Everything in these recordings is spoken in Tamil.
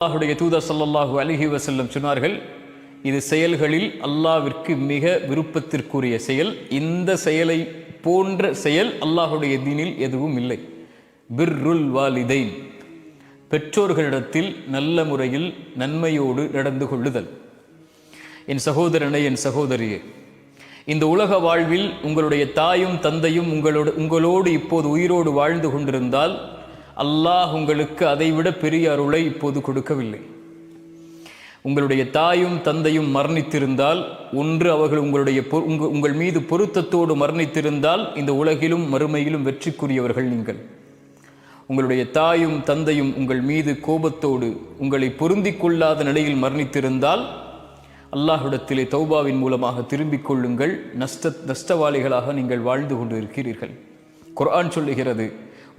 அல்லாஹ்வுடைய தூதர் ஸல்லல்லாஹு அலைஹி வஸல்லம் சொன்னார்கள், இது செயல்களில் அல்லாஹ்விற்கு மிக விருப்பத்திற்குரிய செயல். இந்த செயலை போன்ற செயல் அல்லாஹ்வுடைய தீனில் எதுவும் இல்லை. பிர்ருல் வாலிதைன், பெற்றோர்களிடத்தில் நல்ல முறையில் நன்மையோடு நடந்து கொள்ளுதல். என் சகோதரனே, என் சகோதரியே, இந்த உலக வாழ்வில் உங்களுடைய தாயும் தந்தையும் உங்களோடு இப்போது உயிரோடு வாழ்ந்து கொண்டிருந்தால் அல்லாஹ் உங்களுக்கு அதைவிட பெரிய அருளை இப்போது கொடுக்கவில்லை. உங்களுடைய தாயும் தந்தையும் மரணித்திருந்தால், ஒன்று அவர்கள் உங்கள் மீது பொருத்தத்தோடு மரணித்திருந்தால் இந்த உலகிலும் மறுமையிலும் வெற்றிக்குரியவர்கள் நீங்கள். உங்களுடைய தாயும் தந்தையும் உங்கள் மீது கோபத்தோடு உங்களை பொருந்திக் கொள்ளாத நிலையில் மரணித்திருந்தால் அல்லாஹ்விடத்திலே தௌபாவின் மூலமாக திரும்பிக் கொள்ளுங்கள். நஷ்டவாளிகளாக நீங்கள் வாழ்ந்து கொண்டு இருக்கிறீர்கள். குர்ஆன் சொல்லுகிறது,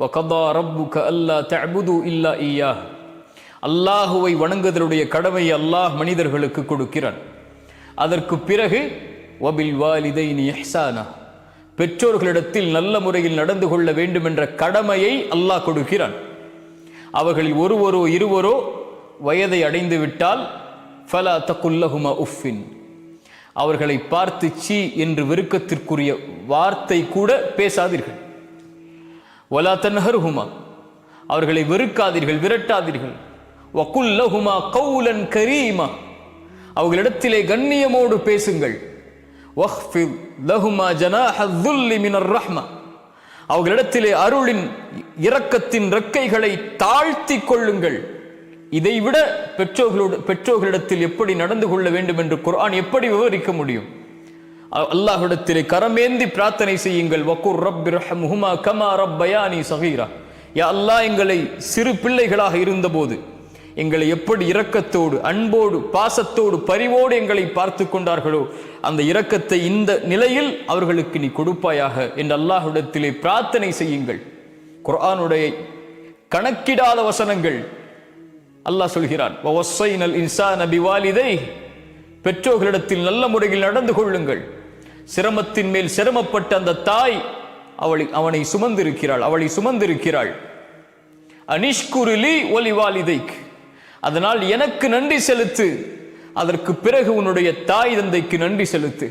வகதா ரப்புக அல்லா தஅபுது இல்லா இய்யாஹ். அல்லாஹுவை வணங்குதலுடைய கடமையை அல்லாஹ் மனிதர்களுக்கு கொடுக்கிறான். அதற்கு பிறகு வபில் வாலிதைனி இஹ்சானா, பெற்றோர்களிடத்தில் நல்ல முறையில் நடந்து கொள்ள வேண்டும் என்ற கடமையை அல்லாஹ் கொடுக்கிறான். அவர்களில் ஒருவரோ இருவரோ வயதை அடைந்து விட்டால் ஃபலா தகுல்லஹுமா உஃபின், அவர்களை பார்த்து சீ என்று வெறுக்கத்திற்குரிய வார்த்தை கூட பேசாதீர்கள். வலா தன்ஹர்ஹுமா, அவர்களை வெறுக்காதீர்கள், விரட்டாதீர்கள். வகுல்லஹுமா கௌலன் கரீமா, அவர்களிடத்திலே கண்ணியமோடு பேசுங்கள். வஹ்ஃபித் லஹுமா ஜனாஹ ذுல்லி மினர் ரஹ்மா, அவர்களிடத்திலே அருளின் இரக்கத்தின் ரெக்கைகளை தாழ்த்தி கொள்ளுங்கள். இதைவிட பெற்றோர்களிடத்தில் எப்படி நடந்து கொள்ள வேண்டும் என்று குர்ஆன் எப்படி விவரிக்க முடியும்? அல்லாஹ்விடத்திலே கரமேந்தி பிரார்த்தனை செய்யுங்கள். வகுர் ரப்பிர்ஹம்ஹுமா கமா ரப்பயானி ஸகீரா, யா அல்லாஹ், எங்களை சிறு பிள்ளைகளாக இருந்தபோது எங்களை எப்படி இரக்கத்தோடு அன்போடு பாசத்தோடு பரிவோடு எங்களை பார்த்து கொண்டார்களோ அந்த இரக்கத்தை இந்த நிலையில் அவர்களுக்கு நீ கொடுப்பாயாக என்று அல்லாஹ்விடத்திலே பிரார்த்தனை செய்யுங்கள். குர்ஆனுடைய கணக்கிடாத வசனங்கள். அல்லாஹ் சொல்கிறான், வவஸ்ஸைனல் இன்சான பிவாலிதைஹி, பெற்றோர்களிடத்தில் நல்ல முறையில் நடந்து கொள்ளுங்கள். சிரமத்தின் மேல் சிரமப்பட்ட அந்த தாய் அவனை சுமந்திருக்கிறாள், அவளை சுமந்திருக்கிறாள். அனிஷ்குருலி ஒலி வாலிதைக், அதனால் எனக்கு நன்றி செலுத்து, அதற்கு பிறகு உன்னுடைய தாய் தந்தைக்கு நன்றி செலுத்து.